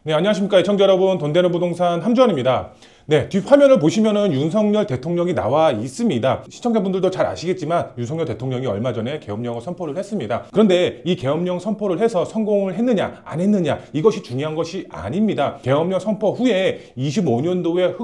네, 안녕하십니까 시청자 여러분, 돈 되는 부동산 함주원입니다. 네, 뒷화면을 보시면은 윤석열 대통령이 나와 있습니다. 시청자분들도 잘 아시겠지만 윤석열 대통령이 얼마 전에 계엄령을 선포를 했습니다. 그런데 이 계엄령 선포를 해서 성공을 했느냐 안 했느냐, 이것이 중요한 것이 아닙니다. 계엄령 선포 후에 25년도에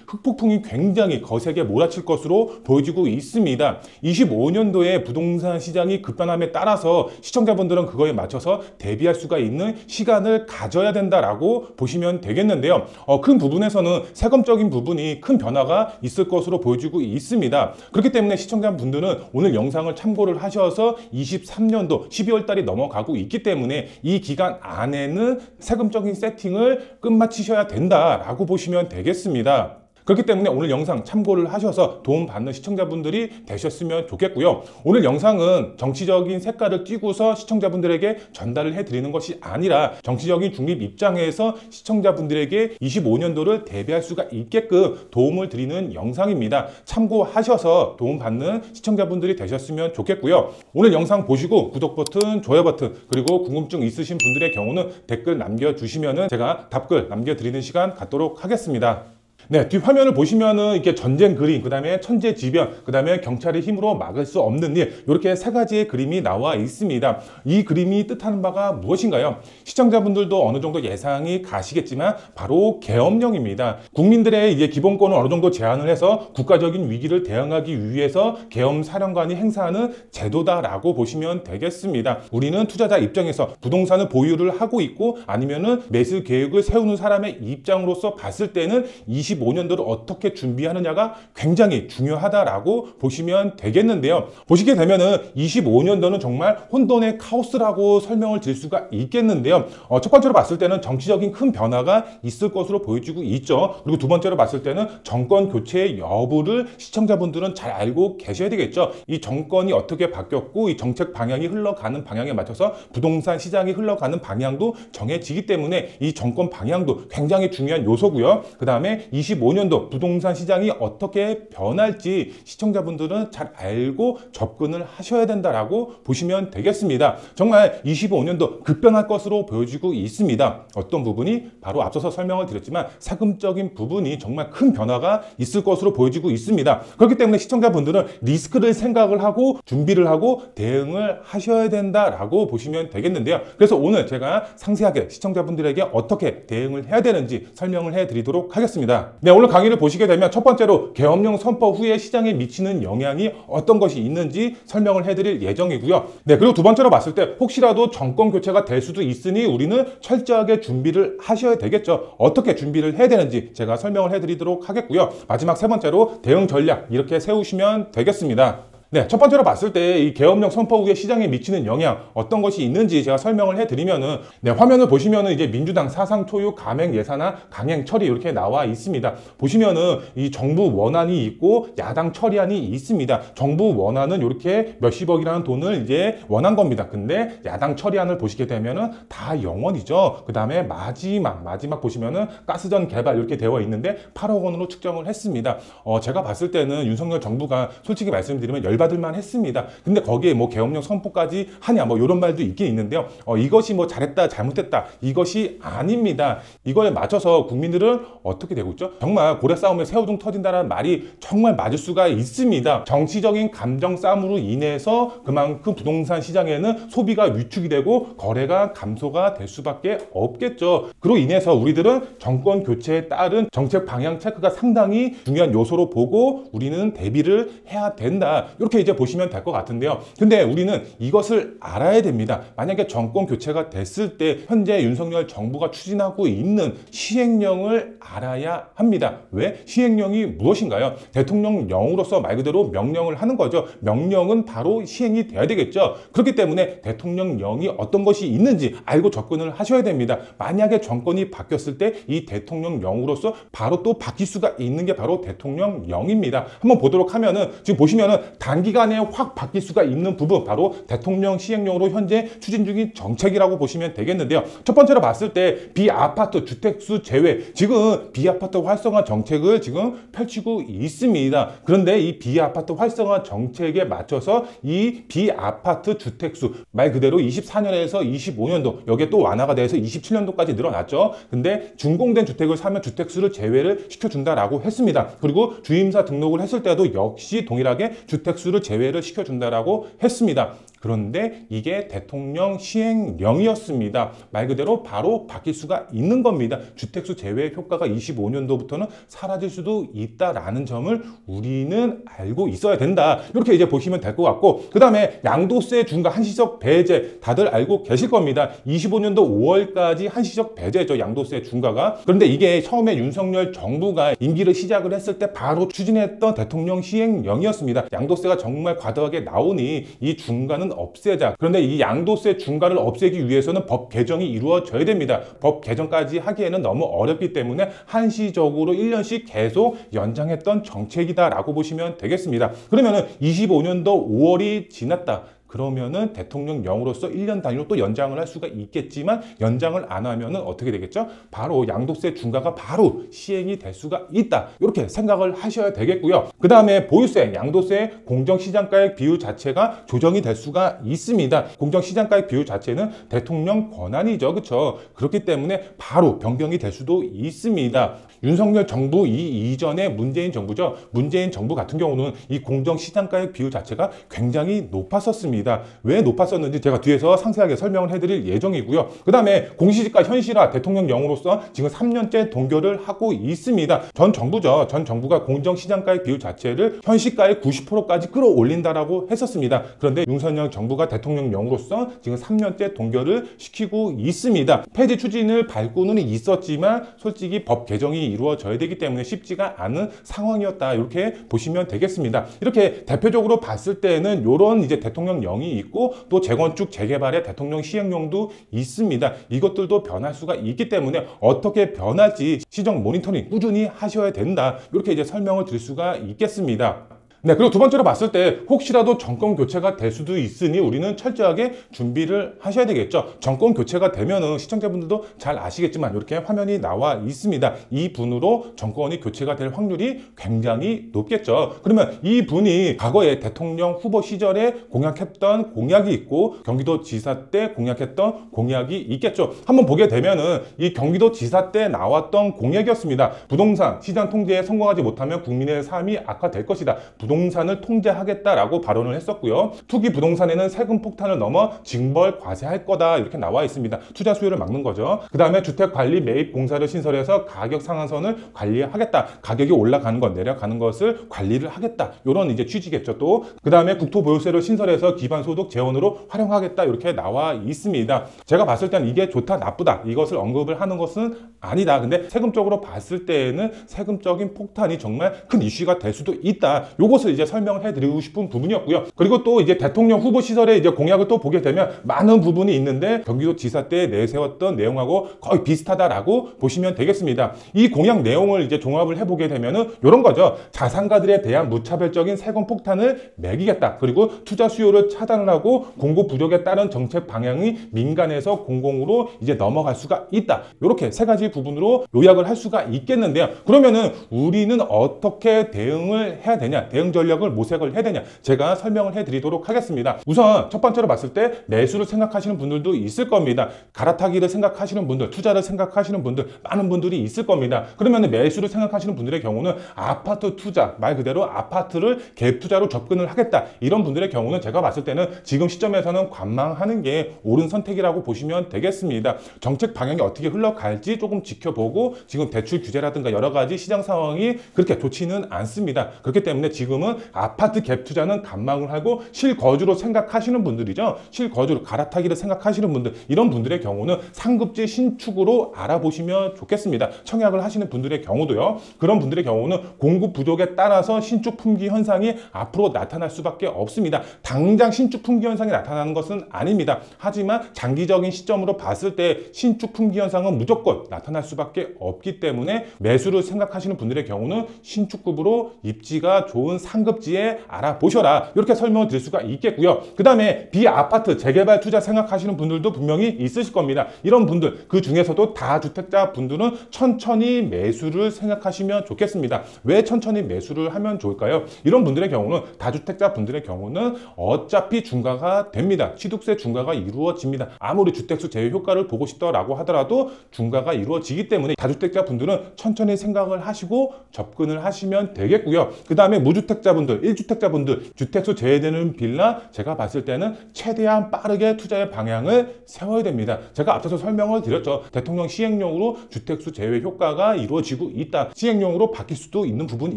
흑폭풍이 굉장히 거세게 몰아칠 것으로 보여지고 있습니다. 25년도에 부동산 시장이 급변함에 따라서 시청자분들은 그거에 맞춰서 대비할 수가 있는 시간을 가져야 된다라고 보시면 되겠는데요. 큰 부분에서는 세금적인 부분이 큰 변화가 있을 것으로 보여지고 있습니다. 그렇기 때문에 시청자분들은 오늘 영상을 참고를 하셔서 23년도 12월 달이 넘어가고 있기 때문에 이 기간 안에는 세금적인 세팅을 끝마치셔야 된다라고 보시면 되겠습니다. 그렇기 때문에 오늘 영상 참고를 하셔서 도움받는 시청자분들이 되셨으면 좋겠고요. 오늘 영상은 정치적인 색깔을 띠고서 시청자분들에게 전달을 해드리는 것이 아니라 정치적인 중립 입장에서 시청자분들에게 25년도를 대비할 수가 있게끔 도움을 드리는 영상입니다. 참고하셔서 도움받는 시청자분들이 되셨으면 좋겠고요. 오늘 영상 보시고 구독 버튼, 좋아요 버튼, 그리고 궁금증 있으신 분들의 경우는 댓글 남겨주시면 제가 답글 남겨드리는 시간 갖도록 하겠습니다. 네, 뒷화면을 보시면은 이렇게 전쟁 그림, 그 다음에 천재지변, 그 다음에 경찰의 힘으로 막을 수 없는 일, 이렇게 세 가지의 그림이 나와 있습니다. 이 그림이 뜻하는 바가 무엇인가요? 시청자분들도 어느 정도 예상이 가시겠지만 바로 계엄령입니다. 국민들의 이제 기본권을 어느 정도 제한을 해서 국가적인 위기를 대응하기 위해서 계엄 사령관이 행사하는 제도다라고 보시면 되겠습니다. 우리는 투자자 입장에서 부동산을 보유를 하고 있고 아니면은 매수 계획을 세우는 사람의 입장으로서 봤을 때는 25년도를 어떻게 준비하느냐가 굉장히 중요하다라고 보시면 되겠는데요. 보시게 되면은 25년도는 정말 혼돈의 카오스라고 설명을 드릴 수가 있겠는데요. 첫 번째로 봤을 때는 정치적인 큰 변화가 있을 것으로 보여지고 있죠. 그리고 두 번째로 봤을 때는 정권 교체의 여부를 시청자분들은 잘 알고 계셔야 되겠죠. 이 정권이 어떻게 바뀌었고 이 정책 방향이 흘러가는 방향에 맞춰서 부동산 시장이 흘러가는 방향도 정해지기 때문에 이 정권 방향도 굉장히 중요한 요소고요. 그 다음에 25년도 부동산 시장이 어떻게 변할지 시청자분들은 잘 알고 접근을 하셔야 된다라고 보시면 되겠습니다. 정말 25년도 급변할 것으로 보여지고 있습니다. 어떤 부분이 바로 앞서서 설명을 드렸지만 세금적인 부분이 정말 큰 변화가 있을 것으로 보여지고 있습니다. 그렇기 때문에 시청자분들은 리스크를 생각을 하고 준비를 하고 대응을 하셔야 된다라고 보시면 되겠는데요. 그래서 오늘 제가 상세하게 시청자분들에게 어떻게 대응을 해야 되는지 설명을 해드리도록 하겠습니다. 네, 오늘 강의를 보시게 되면 첫 번째로 계엄령 선포 후에 시장에 미치는 영향이 어떤 것이 있는지 설명을 해드릴 예정이고요. 네, 그리고 두 번째로 봤을 때 혹시라도 정권 교체가 될 수도 있으니 우리는 철저하게 준비를 하셔야 되겠죠. 어떻게 준비를 해야 되는지 제가 설명을 해드리도록 하겠고요. 마지막 세 번째로 대응 전략 이렇게 세우시면 되겠습니다. 네, 첫 번째로 봤을 때 이 계엄령 선포 후에 시장에 미치는 영향 어떤 것이 있는지 제가 설명을 해드리면은, 네, 화면을 보시면은 이제 민주당 사상 초유 감행 예산안 강행 처리 이렇게 나와 있습니다. 보시면은 이 정부 원안이 있고 야당 처리안이 있습니다. 정부 원안은 이렇게 몇십억이라는 돈을 이제 원한 겁니다. 근데 야당 처리안을 보시게 되면은 다 0원이죠. 그 다음에 마지막 보시면은 가스전 개발 이렇게 되어 있는데 8억 원으로 측정을 했습니다. 제가 봤을 때는 윤석열 정부가 솔직히 말씀드리면 열받을만 했습니다. 근데 거기에 뭐 계엄령 선포까지 하냐 뭐 이런 말도 있긴 있는데요. 이것이 뭐 잘했다 잘못했다 이것이 아닙니다. 이거에 맞춰서 국민들은 어떻게 되고 있죠? 정말 고래 싸움에 새우등 터진다는 말이 정말 맞을 수가 있습니다. 정치적인 감정 싸움으로 인해서 그만큼 부동산 시장에는 소비가 위축이 되고 거래가 감소가 될 수밖에 없겠죠. 그로 인해서 우리들은 정권 교체에 따른 정책 방향 체크가 상당히 중요한 요소로 보고 우리는 대비를 해야 된다. 이렇게 이제 보시면 될 것 같은데요. 근데 우리는 이것을 알아야 됩니다. 만약에 정권 교체가 됐을 때 현재 윤석열 정부가 추진하고 있는 시행령을 알아야 합니다. 왜? 시행령이 무엇인가요? 대통령령으로서 말 그대로 명령을 하는 거죠. 명령은 바로 시행이 돼야 되겠죠. 그렇기 때문에 대통령령이 어떤 것이 있는지 알고 접근을 하셔야 됩니다. 만약에 정권이 바뀌었을 때 이 대통령령으로서 바로 또 바뀔 수가 있는 게 바로 대통령령입니다. 한번 보도록 하면은 지금 보시면은 단기간에 확 바뀔 수가 있는 부분, 바로 대통령 시행령으로 현재 추진 중인 정책이라고 보시면 되겠는데요. 첫 번째로 봤을 때 비아파트 주택수 제외, 지금 비아파트 활성화 정책을 지금 펼치고 있습니다. 그런데 이 비아파트 활성화 정책에 맞춰서 이 비아파트 주택수, 말 그대로 24년에서 25년도, 여기에 또 완화가 돼서 27년도까지 늘어났죠. 근데 준공된 주택을 사면 주택수를 제외를 시켜준다라고 했습니다. 그리고 주임사 등록을 했을 때도 역시 동일하게 주택수를 제외를 시켜준다라고 했습니다. 그런데 이게 대통령 시행령이었습니다. 말 그대로 바로 바뀔 수가 있는 겁니다. 주택수 제외 효과가 25년도부터는 사라질 수도 있다라는 점을 우리는 알고 있어야 된다. 이렇게 이제 보시면 될 것 같고, 그 다음에 양도세 중과 한시적 배제 다들 알고 계실 겁니다. 25년도 5월까지 한시적 배제죠. 양도세 중과가. 그런데 이게 처음에 윤석열 정부가 임기를 시작을 했을 때 바로 추진했던 대통령 시행령이었습니다. 양도세가 정말 과도하게 나오니 이 중과는 없애자. 그런데 이 양도세 중과를 없애기 위해서는 법 개정이 이루어져야 됩니다. 법 개정까지 하기에는 너무 어렵기 때문에 한시적으로 1년씩 계속 연장했던 정책이다라고 보시면 되겠습니다. 그러면은 25년도 5월이 지났다. 그러면은 대통령령으로서 1년 단위로 또 연장을 할 수가 있겠지만, 연장을 안 하면은 어떻게 되겠죠? 바로 양도세 중과가 바로 시행이 될 수가 있다. 이렇게 생각을 하셔야 되겠고요. 그 다음에 보유세, 양도세 공정시장가액 비율 자체가 조정이 될 수가 있습니다. 공정시장가액 비율 자체는 대통령 권한이죠. 그렇죠? 그렇기 때문에 바로 변경이 될 수도 있습니다. 윤석열 정부 이전에 문재인 정부죠. 문재인 정부 같은 경우는 이 공정시장가액 비율 자체가 굉장히 높았었습니다. 왜 높았었는지 제가 뒤에서 상세하게 설명을 해드릴 예정이고요. 그 다음에 공시지가 현실화 대통령령으로서 지금 3년째 동결을 하고 있습니다. 전 정부죠. 전 정부가 공정시장가액 비율 자체를 현시가의 90%까지 끌어올린다라고 했었습니다. 그런데 윤석열 정부가 대통령령으로서 지금 3년째 동결을 시키고 있습니다. 폐지 추진을 밟고는 있었지만 솔직히 법 개정이 이루어져야 되기 때문에 쉽지가 않은 상황이었다. 이렇게 보시면 되겠습니다. 이렇게 대표적으로 봤을 때는 이런 이제 대통령령이 있고, 또 재건축 재개발의 대통령 시행령도 있습니다. 이것들도 변할 수가 있기 때문에 어떻게 변할지 시정 모니터링 꾸준히 하셔야 된다. 이렇게 이제 설명을 드릴 수가 있겠습니다. 네, 그리고 두 번째로 봤을 때 혹시라도 정권 교체가 될 수도 있으니 우리는 철저하게 준비를 하셔야 되겠죠. 정권 교체가 되면은 시청자분들도 잘 아시겠지만 이렇게 화면이 나와 있습니다. 이 분으로 정권이 교체가 될 확률이 굉장히 높겠죠. 그러면 이 분이 과거에 대통령 후보 시절에 공약했던 공약이 있고, 경기도지사 때 공약했던 공약이 있겠죠. 한번 보게 되면은 이 경기도지사 때 나왔던 공약이었습니다. 부동산 시장 통제에 성공하지 못하면 국민의 삶이 악화될 것이다. 부동산을 통제하겠다라고 발언을 했었고요. 투기 부동산에는 세금 폭탄을 넘어 징벌 과세할 거다. 이렇게 나와 있습니다. 투자 수요를 막는 거죠. 그 다음에 주택관리 매입 공사를 신설해서 가격 상한선을 관리하겠다. 가격이 올라가는 것, 내려가는 것을 관리를 하겠다. 이런 이제 취지겠죠. 또 그 다음에 국토보유세를 신설해서 기반소득 재원으로 활용하겠다. 이렇게 나와 있습니다. 제가 봤을 때는 이게 좋다, 나쁘다, 이것을 언급을 하는 것은 아니다. 근데 세금적으로 봤을 때에는 세금적인 폭탄이 정말 큰 이슈가 될 수도 있다. 요것을 이제 설명을 해드리고 싶은 부분이었고요. 그리고 또 이제 대통령 후보 시절에 이제 공약을 또 보게 되면 많은 부분이 있는데 경기도지사 때 내세웠던 내용하고 거의 비슷하다라고 보시면 되겠습니다. 이 공약 내용을 이제 종합을 해보게 되면은 이런 거죠. 자산가들에 대한 무차별적인 세금 폭탄을 매기겠다. 그리고 투자 수요를 차단을 하고 공급 부족에 따른 정책 방향이 민간에서 공공으로 이제 넘어갈 수가 있다. 이렇게 세 가지 부분으로 요약을 할 수가 있겠는데요. 그러면은 우리는 어떻게 대응을 해야 되냐? 대응 전략을 모색을 해야 되냐? 제가 설명을 해드리도록 하겠습니다. 우선 첫 번째로 봤을 때 매수를 생각하시는 분들도 있을 겁니다. 갈아타기를 생각하시는 분들, 투자를 생각하시는 분들, 많은 분들이 있을 겁니다. 그러면 매수를 생각하시는 분들의 경우는 아파트 투자, 말 그대로 아파트를 갭 투자로 접근을 하겠다. 이런 분들의 경우는 제가 봤을 때는 지금 시점에서는 관망하는 게 옳은 선택이라고 보시면 되겠습니다. 정책 방향이 어떻게 흘러갈지 조금 지켜보고, 지금 대출 규제라든가 여러 가지 시장 상황이 그렇게 좋지는 않습니다. 그렇기 때문에 지금은 아파트 갭 투자는 관망을 하고 실거주로 생각하시는 분들이죠. 실거주로 갈아타기를 생각하시는 분들, 이런 분들의 경우는 상급지 신축으로 알아보시면 좋겠습니다. 청약을 하시는 분들의 경우도요. 그런 분들의 경우는 공급 부족에 따라서 신축 품귀 현상이 앞으로 나타날 수밖에 없습니다. 당장 신축 품귀 현상이 나타나는 것은 아닙니다. 하지만 장기적인 시점으로 봤을 때 신축 품귀 현상은 무조건 나타날 수밖에 없기 때문에 매수를 생각하시는 분들의 경우는 신축급으로 입지가 좋은 상급지에 알아보셔라. 이렇게 설명을 드릴 수가 있겠고요. 그 다음에 비아파트 재개발 투자 생각하시는 분들도 분명히 있으실 겁니다. 이런 분들, 그 중에서도 다주택자 분들은 천천히 매수를 생각하시면 좋겠습니다. 왜 천천히 매수를 하면 좋을까요? 이런 분들의 경우는, 다주택자 분들의 경우는 어차피 중과가 됩니다. 취득세 중과가 이루어집니다. 아무리 주택수 제외 효과를 보고 싶다라고 하더라도 중과가 이루어지기 때문에 다주택자 분들은 천천히 생각을 하시고 접근을 하시면 되겠고요. 그 다음에 무주택자분들, 1주택자분들, 주택수 제외되는 빌라, 제가 봤을 때는 최대한 빠르게 투자의 방향을 세워야 됩니다. 제가 앞서서 설명을 드렸죠. 대통령 시행령으로 주택수 제외 효과가 이루어지고 있다. 시행령으로 바뀔 수도 있는 부분이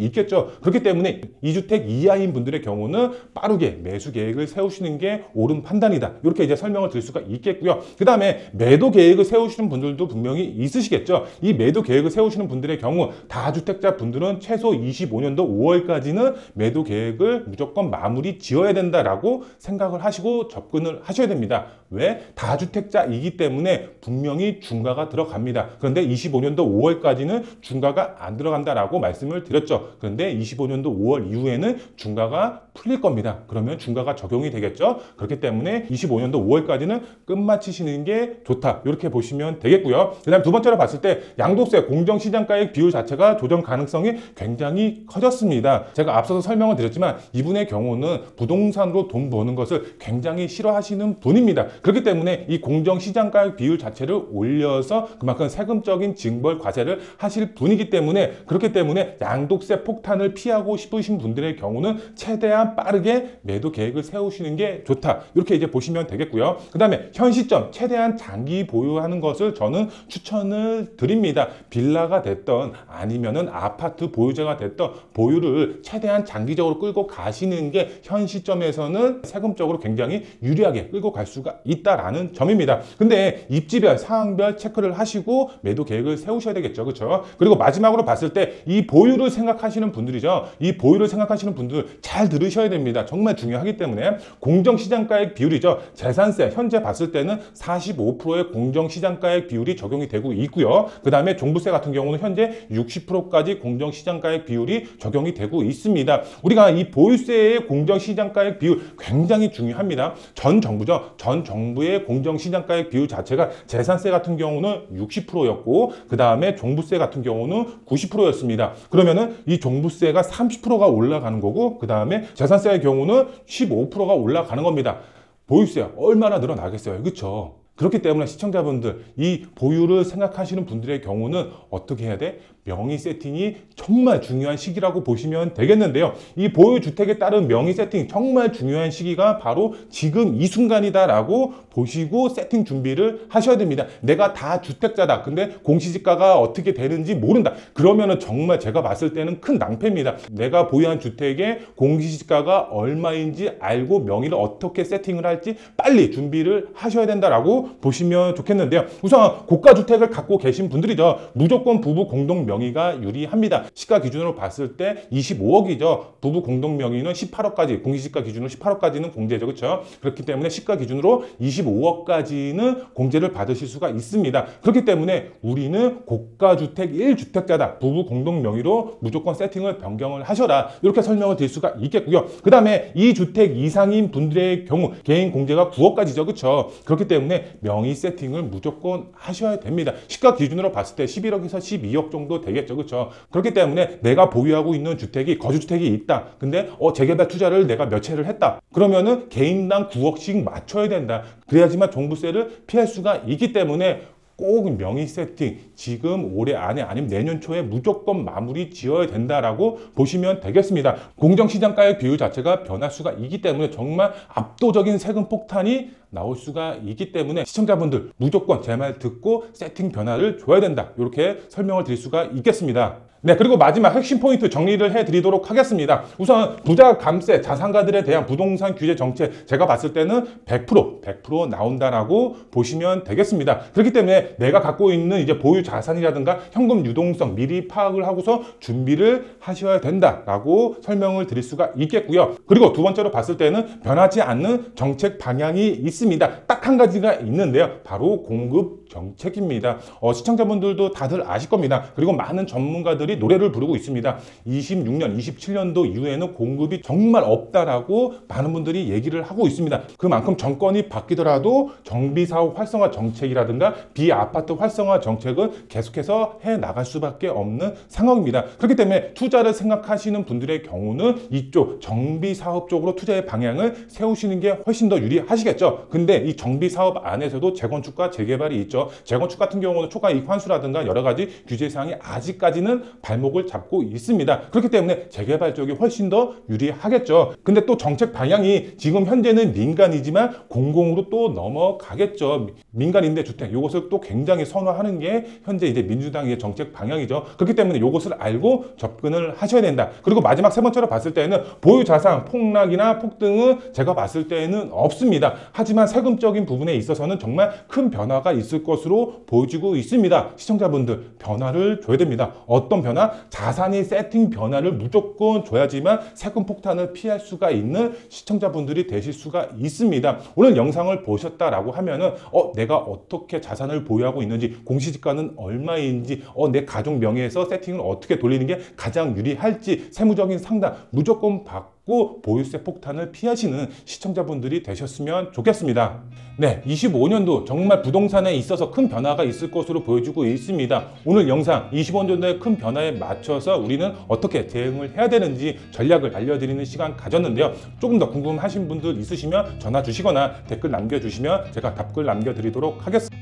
있겠죠. 그렇기 때문에 2주택 이하인 분들의 경우는 빠르게 매수 계획을 세우시는 게 옳은 판단이다. 이렇게 이제 설명을 드릴 수가 있겠고요. 그 다음에 매도 계획을 세우시는 분들도 분명히 있으시겠죠. 이 매도 계획을 세우시는 분들의 경우, 다주택자 분들은 최소 25년도 5월까지는 매도 계획을 무조건 마무리 지어야 된다라고 생각을 하시고 접근을 하셔야 됩니다. 왜? 다주택자이기 때문에 분명히 중과가 들어갑니다. 그런데 25년도 5월까지는 중과가 안 들어간다라고 말씀을 드렸죠. 그런데 25년도 5월 이후에는 중과가 풀릴 겁니다. 그러면 중과가 적용이 되겠죠. 그렇기 때문에 25년도 5월까지는 끝마치시는 게 좋다. 이렇게 보시면 되겠고요. 그 다음 두 번째로 봤을 때 양도세 공정시장가액 비율 자체가 조정 가능성이 굉장히 커졌습니다. 제가 앞서서 설명을 드렸지만 이분의 경우는 부동산으로 돈 버는 것을 굉장히 싫어하시는 분입니다. 그렇기 때문에 이 공정시장가액 비율 자체를 올려서 그만큼 세금적인 징벌 과세를 하실 분이기 때문에, 그렇기 때문에 양도세 폭탄을 피하고 싶으신 분들의 경우는 최대한 빠르게 매도 계획을 세우시는 게 좋다. 이렇게 이제 보시면 되겠고요. 그 다음에 현 시점 최대한 장기 보유하는 것을 저는 추천을 드립니다. 빌라가 됐던 아니면은 아파트 보유자가 됐던 보유를 최대한 장기적으로 끌고 가시는 게 현 시점에서는 세금적으로 굉장히 유리하게 끌고 갈 수가 있다라는 점입니다. 근데 입지별, 상황별 체크를 하시고 매도 계획을 세우셔야 되겠죠. 그렇죠? 그리고 마지막으로 봤을 때 이 보유를 생각하시는 분들이죠. 이 보유를 생각하시는 분들 잘 들으셔야 됩니다. 정말 중요하기 때문에 공정시장가액 비율이죠. 재산세 현재 봤을 때는 45%의 공정시장가액 비율이 적용이 되고 있고요. 그 다음에 종부세 같은 경우는 현재 60%까지 공정시장가액 비율이 적용이 되고 있습니다. 우리가 이 보유세의 공정시장가액 비율 굉장히 중요합니다. 전 정부죠. 전 정부의 공정시장가액 비율 자체가 재산세 같은 경우는 60%였고 그 다음에 종부세 같은 경우는 90%였습니다. 그러면은 이 종부세가 30%가 올라가는 거고 그 다음에 재산세의 경우는 15%가 올라가는 겁니다. 보유세 얼마나 늘어나겠어요. 그렇죠? 그렇기 때문에 시청자분들, 이 보유를 생각하시는 분들의 경우는 어떻게 해야 돼? 명의 세팅이 정말 중요한 시기라고 보시면 되겠는데요. 이 보유주택에 따른 명의 세팅 정말 중요한 시기가 바로 지금 이 순간이다라고 보시고 세팅 준비를 하셔야 됩니다. 내가 다 주택자다. 근데 공시지가가 어떻게 되는지 모른다. 그러면은 정말 제가 봤을 때는 큰 낭패입니다. 내가 보유한 주택의 공시지가가 얼마인지 알고 명의를 어떻게 세팅을 할지 빨리 준비를 하셔야 된다라고 보시면 좋겠는데요. 우선 고가주택을 갖고 계신 분들이죠. 무조건 부부 공동 명의가 유리합니다. 시가 기준으로 봤을 때 25억이죠. 부부 공동 명의는 18억까지, 공시지가 기준으로 18억까지는 공제죠. 그렇죠? 그렇기 때문에 시가 기준으로 25억까지는 공제를 받으실 수가 있습니다. 그렇기 때문에 우리는 고가주택 1주택자다. 부부 공동 명의로 무조건 세팅을 변경을 하셔라. 이렇게 설명을 드릴 수가 있겠고요. 그 다음에 2주택 이상인 분들의 경우 개인 공제가 9억까지죠. 그렇죠? 그렇기 때문에 명의 세팅을 무조건 하셔야 됩니다. 시가 기준으로 봤을 때 11억에서 12억 정도 되겠죠. 그렇죠? 그렇기 때문에 내가 보유하고 있는 주택이 거주주택이 있다. 근데 재개발 투자를 내가 몇 채를 했다. 그러면은 개인당 9억씩 맞춰야 된다. 그래야지만 종부세를 피할 수가 있기 때문에 꼭 명의 세팅 지금 올해 안에 아니면 내년 초에 무조건 마무리 지어야 된다라고 보시면 되겠습니다. 공정시장가액 비율 자체가 변할 수가 있기 때문에 정말 압도적인 세금 폭탄이 나올 수가 있기 때문에 시청자분들 무조건 제 말 듣고 세팅 변화를 줘야 된다. 이렇게 설명을 드릴 수가 있겠습니다. 네, 그리고 마지막 핵심 포인트 정리를 해드리도록 하겠습니다. 우선 부자 감세 자산가들에 대한 부동산 규제 정책 제가 봤을 때는 100% 나온다라고 보시면 되겠습니다. 그렇기 때문에 내가 갖고 있는 이제 보유 자산이라든가 현금 유동성 미리 파악을 하고서 준비를 하셔야 된다라고 설명을 드릴 수가 있겠고요. 그리고 두 번째로 봤을 때는 변하지 않는 정책 방향이 있습니다. 딱 한 가지가 있는데요. 바로 공급 정책입니다. 시청자분들도 다들 아실 겁니다. 그리고 많은 전문가들이 분들이 노래를 부르고 있습니다. 26년, 27년도 이후에는 공급이 정말 없다라고 많은 분들이 얘기를 하고 있습니다. 그만큼 정권이 바뀌더라도 정비사업 활성화 정책이라든가 비아파트 활성화 정책은 계속해서 해 나갈 수밖에 없는 상황입니다. 그렇기 때문에 투자를 생각하시는 분들의 경우는 이쪽 정비사업 쪽으로 투자의 방향을 세우시는 게 훨씬 더 유리하시겠죠. 근데 이 정비사업 안에서도 재건축과 재개발이 있죠. 재건축 같은 경우는 초과이익 환수라든가 여러 가지 규제사항이 아직까지는 발목을 잡고 있습니다. 그렇기 때문에 재개발 쪽이 훨씬 더 유리하겠죠. 근데 또 정책 방향이 지금 현재는 민간이지만 공공으로 또 넘어가겠죠. 민간 임대주택 이것을 또 굉장히 선호하는 게 현재 이제 민주당의 정책 방향이죠. 그렇기 때문에 이것을 알고 접근을 하셔야 된다. 그리고 마지막 세 번째로 봤을 때는 보유 자산 폭락이나 폭등은 제가 봤을 때는 없습니다. 하지만 세금적인 부분에 있어서는 정말 큰 변화가 있을 것으로 보여지고 있습니다. 시청자분들 변화를 줘야 됩니다. 어떤 변화? 자산이 세팅 변화를 무조건 줘야지만 세금 폭탄을 피할 수가 있는 시청자분들이 되실 수가 있습니다. 오늘 영상을 보셨다라고 하면은 내가 어떻게 자산을 보유하고 있는지, 공시지가는 얼마인지, 내 가족 명의에서 세팅을 어떻게 돌리는 게 가장 유리할지 세무적인 상담 무조건 받고 보유세 폭탄을 피하시는 시청자분들이 되셨으면 좋겠습니다. 네, 25년도 정말 부동산에 있어서 큰 변화가 있을 것으로 보여지고 있습니다. 오늘 영상 25년도의 큰 변화에 맞춰서 우리는 어떻게 대응을 해야 되는지 전략을 알려드리는 시간 가졌는데요. 조금 더 궁금하신 분들 있으시면 전화 주시거나 댓글 남겨주시면 제가 답글 남겨드리도록 하겠습니다.